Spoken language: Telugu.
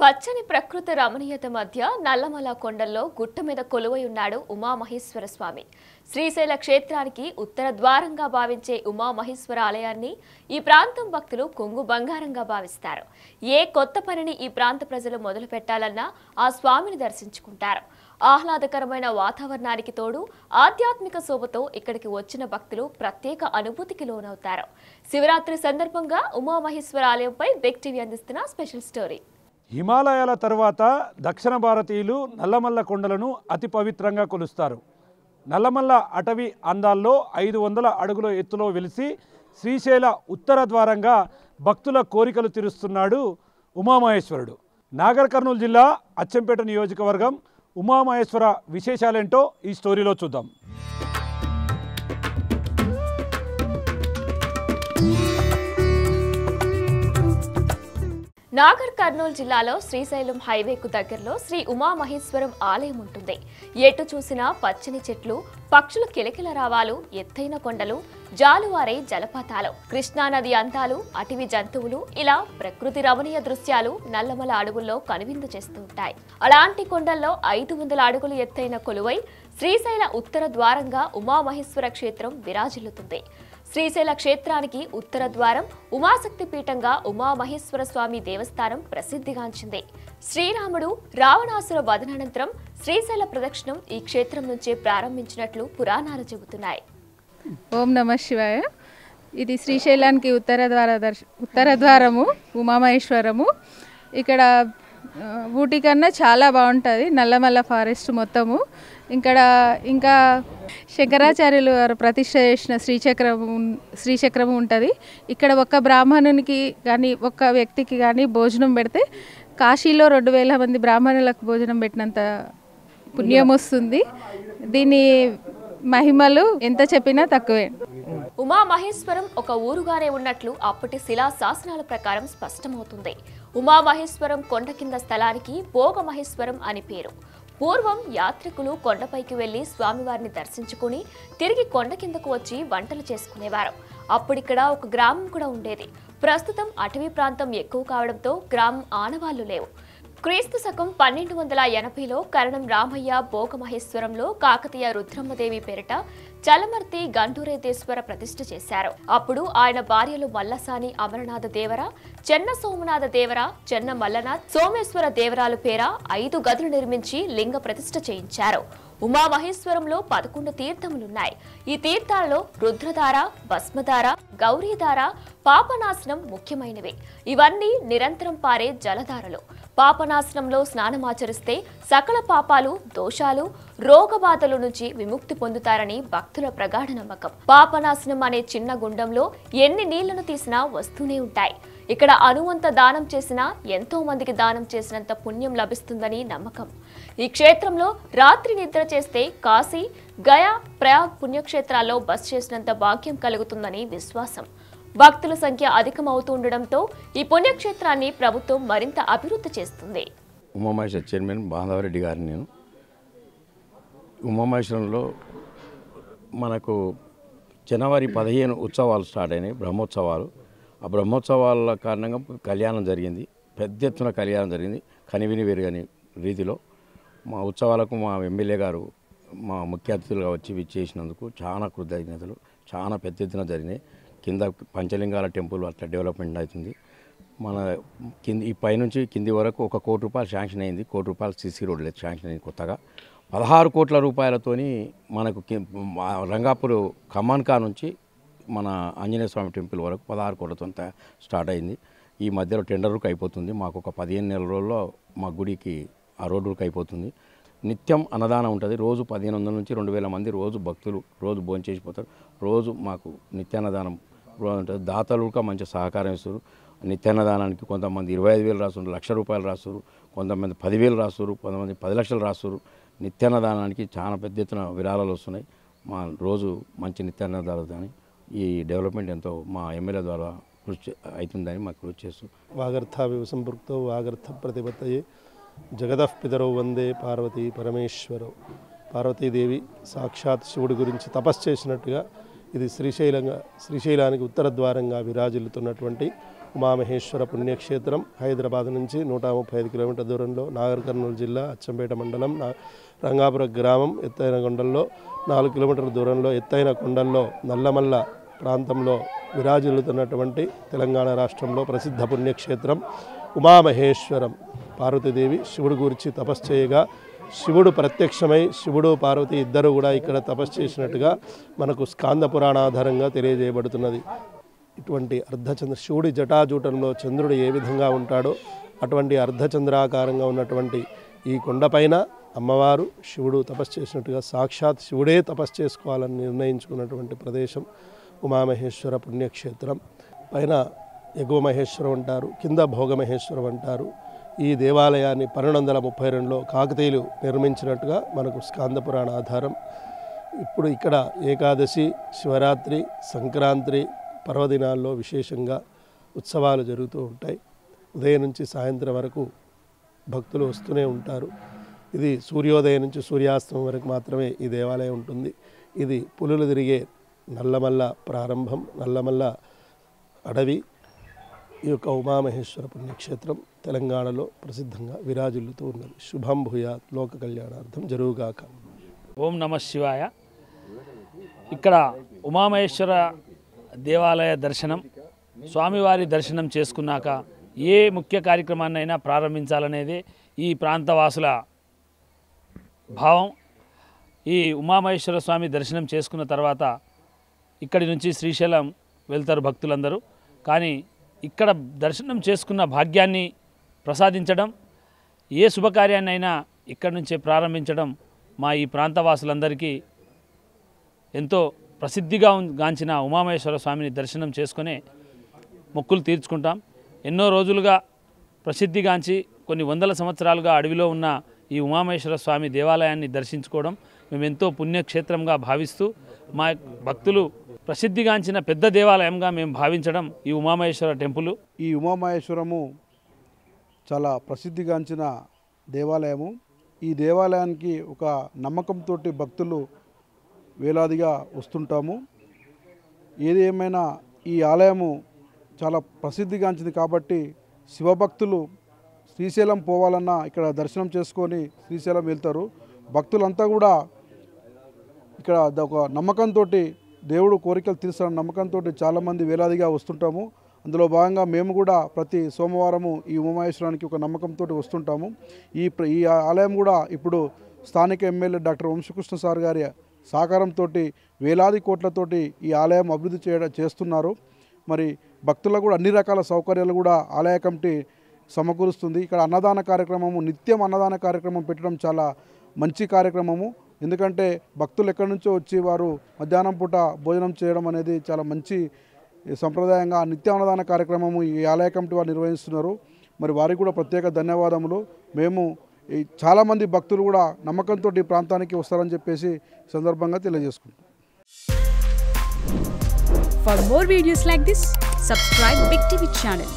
పచ్చని ప్రకృతి రమణీయత మధ్య నల్లమల కొండల్లో గుట్ట మీద కొలువై ఉన్నాడు ఉమామహేశ్వర స్వామి. శ్రీశైల క్షేత్రానికి ఉత్తర ద్వారంగా భావించే ఉమామహేశ్వర ఆలయాన్ని ఈ ప్రాంతం భక్తులు కొంగు బంగారంగా భావిస్తారు. ఏ కొత్త పనిని ఈ ప్రాంత ప్రజలు మొదలు పెట్టాలన్నా ఆ స్వామిని దర్శించుకుంటారు. ఆహ్లాదకరమైన వాతావరణానికి తోడు ఆధ్యాత్మిక శోభతో ఇక్కడికి వచ్చిన భక్తులు ప్రత్యేక అనుభూతికి లోనవుతారు. శివరాత్రి సందర్భంగా ఉమామహేశ్వర ఆలయంపై బిగ్ టీవీ అందిస్తున్న స్పెషల్ స్టోరీ. హిమాలయాల తర్వాత దక్షిణ భారతీయులు నల్లమల్ల కొండలను అతి పవిత్రంగా కొలుస్తారు. నల్లమల్ల అటవీ అందాల్లో 500 అడుగుల ఎత్తులో వెలిసి శ్రీశైల ఉత్తర ద్వారంగా భక్తుల కోరికలు తీరుస్తున్నాడు ఉమామహేశ్వరుడు. నాగర్ కర్నూలు జిల్లా అచ్చంపేట నియోజకవర్గం ఉమామహేశ్వర విశేషాలేంటో ఈ స్టోరీలో చూద్దాం. నాగర్ కర్నూలు జిల్లాలో శ్రీశైలం హైవేకు దగ్గరలో శ్రీ ఉమామహేశ్వరం ఆలయం ఉంటుంది. ఎటు చూసినా పచ్చని చెట్లు, పక్షుల కిలకిల రావాలు, ఎత్తైన కొండలు, జాలువారే జలపాతాలు, కృష్ణానది అందాలు, అటవీ జంతువులు, ఇలా ప్రకృతి రమణీయ దృశ్యాలు నల్లమల అడవుల్లో కనువిందు చేస్తూ ఉంటాయి. అలాంటి కొండల్లో 500 అడుగులు ఎత్తైన కొలువై శ్రీశైల ఉత్తర ద్వారంగా ఉమామహేశ్వర క్షేత్రం విరాజిల్లుతుంది. శ్రీశైల క్షేత్రానికి ఉత్తర ద్వారం ఉమాశక్తి పీఠంగా ఉమామహేశ్వర స్వామి దేవస్థానం ప్రసిద్ధిగాంచింది. శ్రీరాముడు రావణాసుర వధనానంతరం శ్రీశైల ప్రదక్షిణం ఈ క్షేత్రం నుంచే ప్రారంభించినట్లు పురాణాలు చెబుతున్నాయి. ఓం నమః శివాయ. ఇది శ్రీశైలానికి ఉత్తర ద్వారము ఉమామహేశ్వరము. ఇక్కడ ఊటీ కన్నా చాలా బాగుంటుంది నల్లమల్ల ఫారెస్ట్ మొత్తము. ఇంకా శంకరాచార్యులు వారు ప్రతిష్ఠ చేసిన శ్రీచక్రము ఉంటుంది. ఇక్కడ ఒక్క బ్రాహ్మణునికి కానీ ఒక్క వ్యక్తికి కానీ భోజనం పెడితే కాశీలో 2000 మంది బ్రాహ్మణులకు భోజనం పెట్టినంత పుణ్యం వస్తుంది. దీని మహిమలు ఎంత చెప్పినా తక్కువే. ఉమామహేశ్వరం ఒక ఊరుగానే ఉన్నట్లు అప్పటి శిలా శాసనాల ప్రకారం స్పష్టమవుతుంది. ఉమామహేశ్వరం కొండ కింద స్థలానికి భోగమహేశ్వరం అని పేరు. పూర్వం యాత్రికులు కొండపైకి వెళ్లి స్వామివారిని దర్శించుకుని తిరిగి కొండ కిందకు వచ్చి వంటలు చేసుకునేవారు. అప్పుడిక్కడ ఒక గ్రామం కూడా ఉండేది. ప్రస్తుతం అటవీ ప్రాంతం ఎక్కువ కావడంతో గ్రామం ఆనవాళ్లు లేవు. క్రీస్తు శకం 1280లో కరణం రామయ్య భోగమహేశ్వరంలో కాకతీయ రుద్రమ్మదేవి పేరిట చలమర్తి గండూరేదేశ్వర ప్రతిష్ఠ చేశారు. అప్పుడు ఆయన భార్యలు మల్లసాని అమరనాథ దేవర, చెన్న సోమనాథ దేవర, చెన్న మల్లనాథ్, సోమేశ్వర దేవరాలు పేర 5 గదులు నిర్మించి లింగ ప్రతిష్ఠ చేయించారు. ఉమామహేశ్వరంలో 11 తీర్థములున్నాయి. ఈ తీర్థాలలో రుద్రధార, భస్మధార, గౌరీధార, పాపనాశనం ముఖ్యమైనవి. ఇవన్నీ నిరంతరం పారే జలధారలు. పాపనాశనంలో స్నానమాచరిస్తే సకల పాపాలు, దోషాలు, రోగబాధల నుంచి విముక్తి పొందుతారని భక్తుల ప్రగాఢ నమ్మకం. పాపనాశనం అనే చిన్న గుండంలో ఎన్ని నీళ్లను తీసినా వస్తూనే ఉంటాయి. ఇక్కడ అణువంత దానం చేసినా ఎంతో మందికి దానం చేసినంత పుణ్యం లభిస్తుందని నమ్మకం. ఈ క్షేత్రంలో రాత్రి నిద్ర చేస్తే కాశీ, గయా, ప్రయాగ్ పుణ్యక్షేత్రాల్లో బస చేసినంత భాగ్యం కలుగుతుందని విశ్వాసం. భక్తుల సంఖ్య అధికమవుతుండటంతో ఈ పుణ్యక్షేత్రాన్ని ప్రభుత్వం మరింత అభివృద్ధి చేస్తుంది. ఉమామహేశ్వర చైర్మన్ బాంధవరెడ్డి గారిని నేను. ఉమామహేశ్వరంలో మనకు జనవరి 15 ఉత్సవాలు స్టార్ట్ అయినాయి, బ్రహ్మోత్సవాలు. ఆ బ్రహ్మోత్సవాల కారణంగా కళ్యాణం జరిగింది, పెద్ద ఎత్తున కళ్యాణం జరిగింది. కనివిని వెరుగని రీతిలో మా ఉత్సవాలకు మా ఎమ్మెల్యే గారు మా ముఖ్య అతిథులుగా వచ్చి విచ్చేసినందుకు చాలా కృతజ్ఞతలు. చాలా పెద్ద ఎత్తున జరిగినాయి. కింద పంచలింగాల టెంపుల్ అట్లా డెవలప్మెంట్ అవుతుంది. మన ఈ పైనుంచి కింది వరకు 1 కోటి రూపాయలు శాంక్షన్ అయింది. 1 కోటి రూపాయలు సీసీ రోడ్లు శాంక్షన్ అయింది కొత్తగా. 16 కోట్ల రూపాయలతోని మనకు రంగాపూర్ ఖమ్మాన్కా నుంచి మన ఆంజనేయ స్వామి టెంపుల్ వరకు 16 కోట్లతో స్టార్ట్ అయింది. ఈ మధ్యలో టెండర్కి అయిపోతుంది. మాకు ఒక 15 నెలల రోజుల్లో మా గుడికి ఆ రోడ్డుకి అయిపోతుంది. నిత్యం అన్నదానం ఉంటుంది. రోజు 1500 నుంచి 2000 మంది రోజు భక్తులు రోజు భోజనం చేసిపోతారు. రోజు మాకు నిత్యాన్నదానం ఉంటుంది. దాతలు కూడా మంచి సహకారం ఇస్తారు. నిత్యాన్నదానానికి కొంతమంది 25,000 రాస్తారు, ₹1,00,000 రాస్తారు, కొంతమంది 10,000 రాస్తారు, కొంతమంది 10 లక్షలు రాస్తారు. నిత్యాన్నదానానికి చాలా పెద్ద ఎత్తున విరాళాలు వస్తున్నాయి. మా రోజు మంచి నిత్యాన్నదానాలు కానీ ఈ డెవలప్మెంట్ ఎంతో మా ఎమ్మెల్యే ద్వారా కృషి అవుతుందని మాకు కృషి చేస్తాం. వాగర్థావివ సంపృక్తో వాగర్థ ప్రతిపత్తయే జగదః పితరౌ వందే పార్వతీ పరమేశ్వరౌ. పార్వతీదేవి సాక్షాత్ శివుడి గురించి తపస్సు చేసినట్టుగా ఇది శ్రీశైలానికి ఉత్తర ద్వారంగా విరాజిల్లుతున్నటువంటి ఉమామహేశ్వర పుణ్యక్షేత్రం హైదరాబాద్ నుంచి 135 కిలోమీటర్ల దూరంలో, నాగర్ కర్నూలు జిల్లా అచ్చంపేట మండలం రంగాపురం గ్రామం ఎత్తైన కొండల్లో 4 కిలోమీటర్ల దూరంలో ఎత్తైన కొండల్లో నల్లమల్ల ప్రాంతంలో విరాజిల్లుతున్నటువంటి తెలంగాణ రాష్ట్రంలో ప్రసిద్ధ పుణ్యక్షేత్రం ఉమామహేశ్వరం. పార్వతీదేవి శివుడు గురించి తపస్సు చేయగా శివుడు ప్రత్యక్షమై శివుడు పార్వతి ఇద్దరు కూడా ఇక్కడ తపస్సు చేసినట్టుగా మనకు స్కాంద పురాణ ఆధారంగా తెలియజేయబడుతున్నది. ఇటువంటి అర్ధచంద్ర శివుడి జటాజూటంలో చంద్రుడు ఏ విధంగా ఉంటాడో అటువంటి అర్ధచంద్రాకారంగా ఉన్నటువంటి ఈ కొండపైన అమ్మవారు శివుడు తపస్సు చేసినట్టుగా సాక్షాత్ శివుడే తపస్సు చేసుకోవాలని నిర్ణయించుకున్నటువంటి ప్రదేశం ఉమామహేశ్వర పుణ్యక్షేత్రం. పైన ఎగువ మహేశ్వరం అంటారు, కింద భోగమహేశ్వరం అంటారు. ఈ దేవాలయాన్ని 1232లో కాకతీయులు నిర్మించినట్టుగా మనకు స్కాంద పురాణ ఆధారం. ఇప్పుడు ఇక్కడ ఏకాదశి, శివరాత్రి, సంక్రాంతి పర్వదినాల్లో విశేషంగా ఉత్సవాలు జరుగుతూ ఉంటాయి. ఉదయం నుంచి సాయంత్రం వరకు భక్తులు వస్తూనే ఉంటారు. ఇది సూర్యోదయం నుంచి సూర్యాస్తమం వరకు మాత్రమే ఈ దేవాలయం ఉంటుంది. ఇది పులులు తిరిగే నల్లమల్ల ప్రారంభం, నల్లమల్ల అడవి. ఈ యొక్క ఉమామహేశ్వర పుణ్యక్షేత్రం తెలంగాణలో ప్రసిద్ధంగా విరాజిల్లుతూ ఉన్నది. శుభం భూయాత్, లోక కళ్యాణార్థం జరుగుగాక. ఓం నమః శివాయ. ఇక్కడ ఉమామహేశ్వర దేవాలయ దర్శనం, స్వామివారి దర్శనం చేసుకున్నాక ఏ ముఖ్య కార్యక్రమాన్నైనా ప్రారంభించాలనేది ఈ ప్రాంతవాసుల భావం. ఈ ఉమామహేశ్వర స్వామి దర్శనం చేసుకున్న తర్వాత ఇక్కడి నుంచి శ్రీశైలం వెళ్తారు భక్తులందరూ. కానీ ఇక్కడ దర్శనం చేసుకున్న భాగ్యాన్ని ప్రసాదించడం, ఏ శుభకార్యాన్నైనా ఇక్కడి నుంచే ప్రారంభించడం మా ఈ ప్రాంతవాసులందరికీ ఎంతో ప్రసిద్ధిగా గాంచిన ఉమామహేశ్వర స్వామిని దర్శనం చేసుకునే మొక్కులు తీర్చుకుంటాం. ఎన్నో రోజులుగా ప్రసిద్ధిగాంచి కొన్ని వందల సంవత్సరాలుగా అడవిలో ఉన్న ఈ ఉమామహేశ్వర స్వామి దేవాలయాన్ని దర్శించుకోవడం మేము ఎంతో పుణ్యక్షేత్రంగా భావిస్తూ మా భక్తులు ప్రసిద్ధిగాంచిన పెద్ద దేవాలయంగా మేము భావించడం ఈ ఉమామహేశ్వర టెంపుల్. ఈ ఉమామహేశ్వరము చాలా ప్రసిద్ధిగాంచిన దేవాలయము. ఈ దేవాలయానికి ఒక నమ్మకంతో భక్తులు వేలాదిగా వస్తుంటాము. ఏది ఏమైనా ఈ ఆలయము చాలా ప్రసిద్ధిగాంచింది కాబట్టి శివభక్తులు శ్రీశైలం పోవాలన్నా ఇక్కడ దర్శనం చేసుకొని శ్రీశైలం వెళ్తారు. భక్తులంతా కూడా ఇక్కడ ఒక నమ్మకంతో దేవుడు కోరికలు తీర్చాలన్న నమ్మకంతో చాలామంది వేలాదిగా వస్తుంటాము. అందులో భాగంగా మేము కూడా ప్రతి సోమవారము ఈ ఉమామహేశ్వరానికి ఒక నమ్మకంతో వస్తుంటాము. ఈ ఆలయం కూడా ఇప్పుడు స్థానిక ఎమ్మెల్యే డాక్టర్ వంశకృష్ణ సార్ గారి సహకారంతో వేలాది కోట్లతోటి ఈ ఆలయం అభివృద్ధి చేస్తున్నారు. మరి భక్తులకు కూడా అన్ని రకాల సౌకర్యాలు కూడా ఆలయ కమిటీ సమకూరుస్తుంది. ఇక్కడ అన్నదాన కార్యక్రమము, నిత్యం అన్నదాన కార్యక్రమం పెట్టడం చాలా మంచి కార్యక్రమము. ఎందుకంటే భక్తులు ఎక్కడి నుంచో వచ్చి వారు మధ్యాహ్నం పూట భోజనం చేయడం అనేది చాలా మంచి సంప్రదాయంగా నిత్య అన్నదాన కార్యక్రమము ఈ ఆలయ కమిటీ వారు నిర్వహిస్తున్నారు. మరి వారికి కూడా ప్రత్యేక ధన్యవాదములు. మేము చాలామంది భక్తులు కూడా నమ్మకంతో ఈ ప్రాంతానికి వస్తారని చెప్పేసి సందర్భంగా తెలియజేసుకుంటాం. For more videos like this, subscribe Big TV channel.